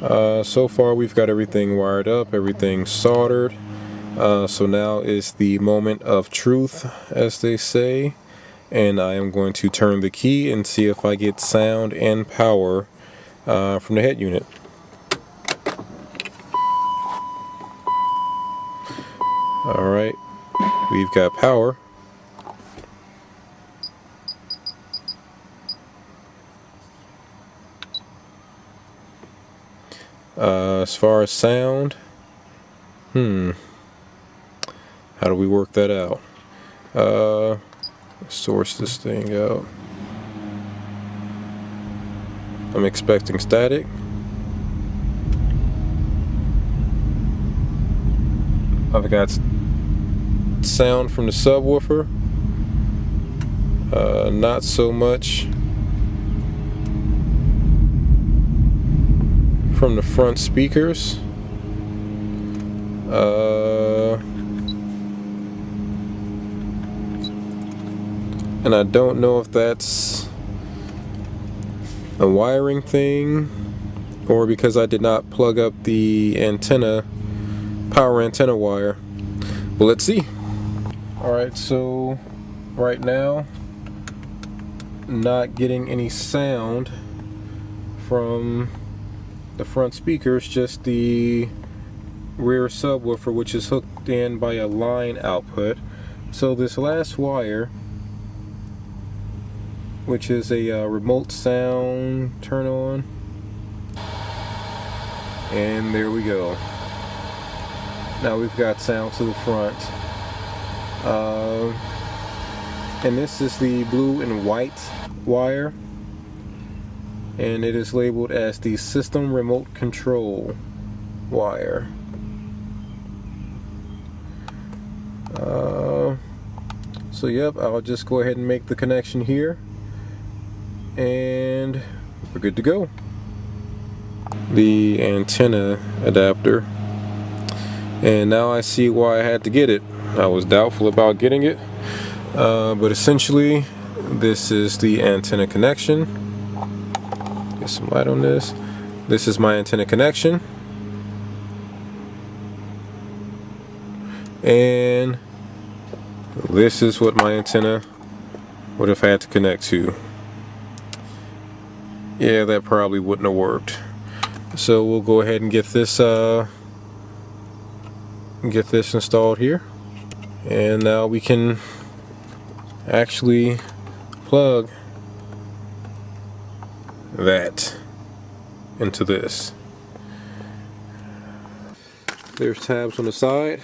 So far we've got everything wired up, everything soldered. So now is the moment of truth, as they say, and I am going to turn the key and see if I get sound and power from the head unit. Alright, we've got power. As far as sound, how do we work that out? Source this thing out. I'm expecting static. I've got sound from the subwoofer. Not so much from the front speakers. And I don't know if that's a wiring thing or because I did not plug up the antenna, power antenna wire. But let's see. Alright, so right now, not getting any sound from the front speakers, just the rear subwoofer, which is hooked in by a line output. So this last wire, which is a remote sound turn on, and there we go. Now we've got sound to the front, and this is the blue and white wire, and it is labeled as the system remote control wire. So yep, I'll just go ahead and make the connection here, and we're good to go. The antenna adapter, and now I see why I had to get it. I was doubtful about getting it, but essentially this is the antenna connection. Get some light on this. This is my antenna connection, and this is what my antenna would have had to connect to. Yeah, that probably wouldn't have worked. So we'll go ahead and get this installed here, and now we can actually plug that into this. There's tabs on the side.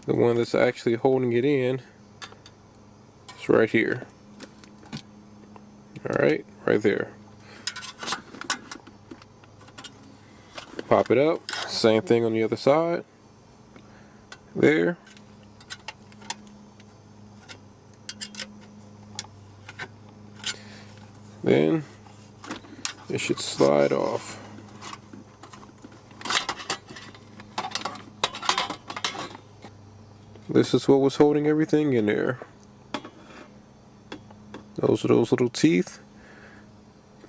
The one that's actually holding it in is right here. Alright, right there. Pop it up. Same thing on the other side. There. Then it should slide off. This is what was holding everything in there. Those are those little teeth.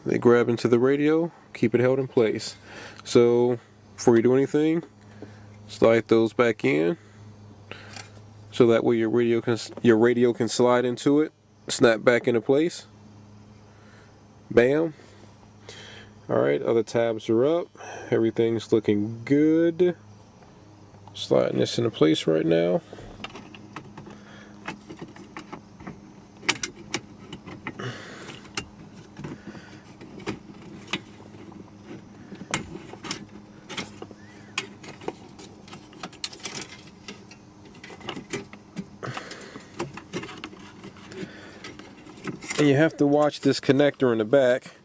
They grab into the radio, keep it held in place. So before you do anything, slide those back in, so that way your radio can slide into it, snap back into place. Bam. Alright, other tabs are up. Everything's looking good. Sliding this into place right now. And you have to watch this connector in the back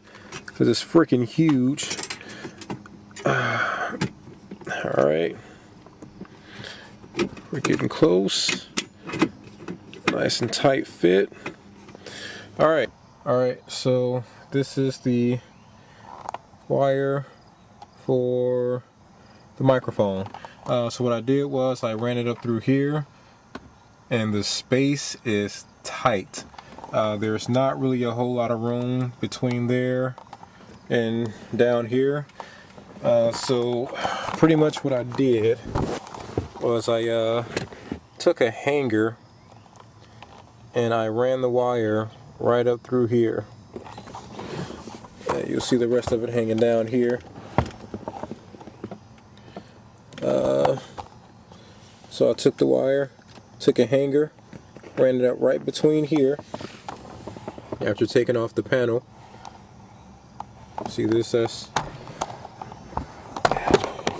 because it's freaking huge. Alright, we're getting close. Nice and tight fit. Alright, so this is the wire for the microphone. So what I did was I ran it up through here, and the space is tight. There's not really a whole lot of room between there and down here, So pretty much what I did was I took a hanger and I ran the wire right up through here. You'll see the rest of it hanging down here. So I took the wire, took a hanger, ran it up right between here after taking off the panel. See this? That's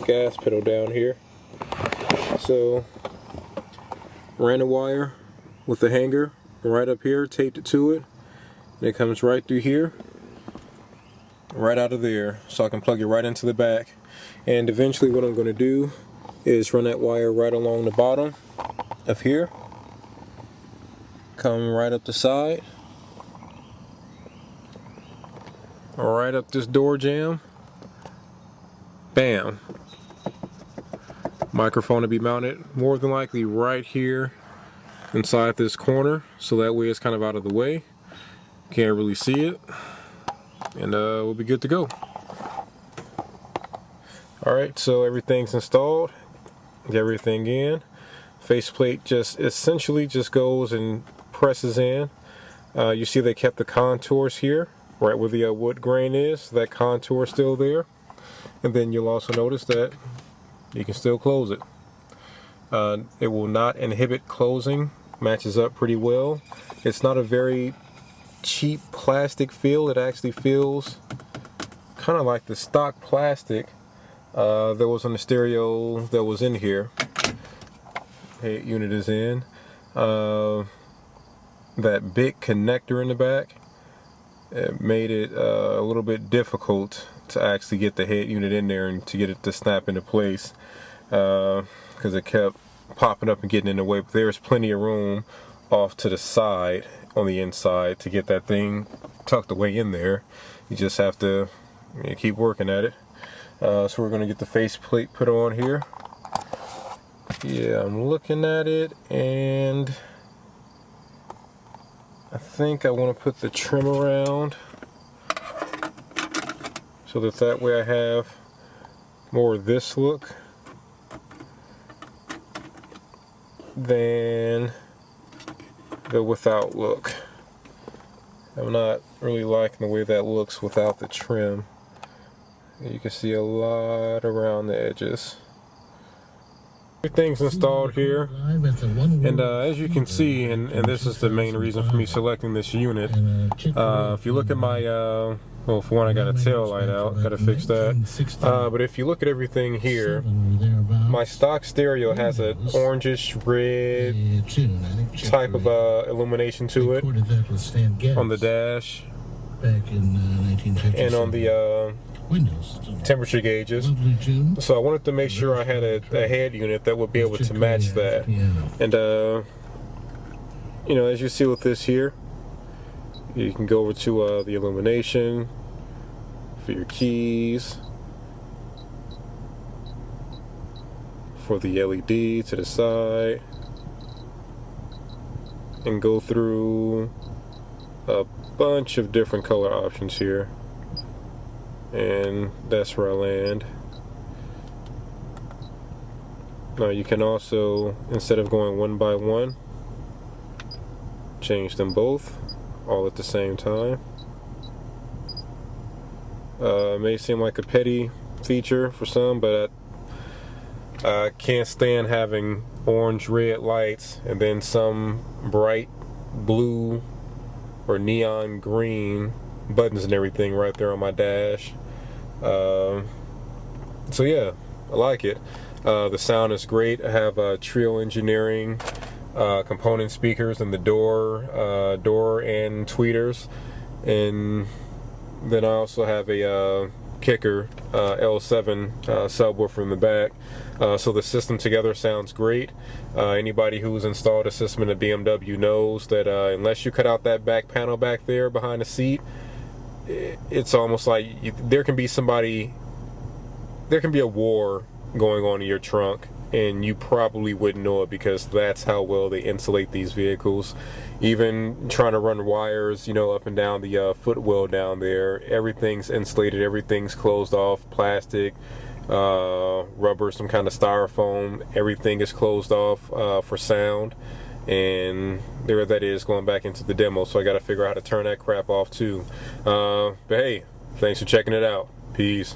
gas pedal down here. So ran the wire with the hanger right up here, taped it to it, and it comes right through here, right out of there, so I can plug it right into the back. And eventually what I'm going to do is run that wire right along the bottom of here, come right up the side, right up this door jamb, bam. Microphone to be mounted more than likely right here inside this corner, so that way it's kind of out of the way, can't really see it, and we'll be good to go. Alright, so everything's installed, get everything in. Faceplate just essentially just goes and presses in. You see they kept the contours here right where the wood grain is, that contour is still there, and then you'll also notice that you can still close it. It will not inhibit closing, matches up pretty well. It's not a very cheap plastic feel, it actually feels kind of like the stock plastic that was on the stereo that was in here. Head unit is in. That big connector in the back, it made it a little bit difficult to actually get the head unit in there and to get it to snap into place, because it kept popping up and getting in the way. But there's plenty of room off to the side on the inside to get that thing tucked away in there. You just have to keep working at it. So we're going to get the faceplate put on here. Yeah, I'm looking at it, and I think I want to put the trim around so that way I have more of this look than the without look. I'm not really liking the way that looks without the trim. You can see a lot around the edges. Everything's installed here, and as you can see, and this is the main reason for me selecting this unit, if you look at my, well, for one, I got a tail light out, got to fix that, but if you look at everything here, my stock stereo has an orangish red type of illumination to it on the dash and on the temperature gauges. So I wanted to make sure I had a head unit that would be able to match that. And you know, as you see with this here, you can go over to the illumination for your keys, for the LED to the side, and go through a bunch of different color options here. And that's where I land. Now you can also, instead of going one by one, change them both all at the same time. May seem like a petty feature for some, but I can't stand having orange red lights and then some bright blue or neon green buttons and everything right there on my dash. So yeah, I like it. The sound is great. I have Trio Engineering component speakers in the door and tweeters, and then I also have a Kicker L7 subwoofer in the back. So the system together sounds great. Anybody who's installed a system in a BMW knows that unless you cut out that back panel back there behind the seat, it's almost like there can be a war going on in your trunk and you probably wouldn't know it because that's how well they insulate these vehicles. Even trying to run wires, you know, up and down the footwell down there, everything's insulated, everything's closed off, plastic, rubber, some kind of styrofoam, everything is closed off for sound. And there that is, going back into the demo, so I got to figure out how to turn that crap off too. But hey, thanks for checking it out. Peace.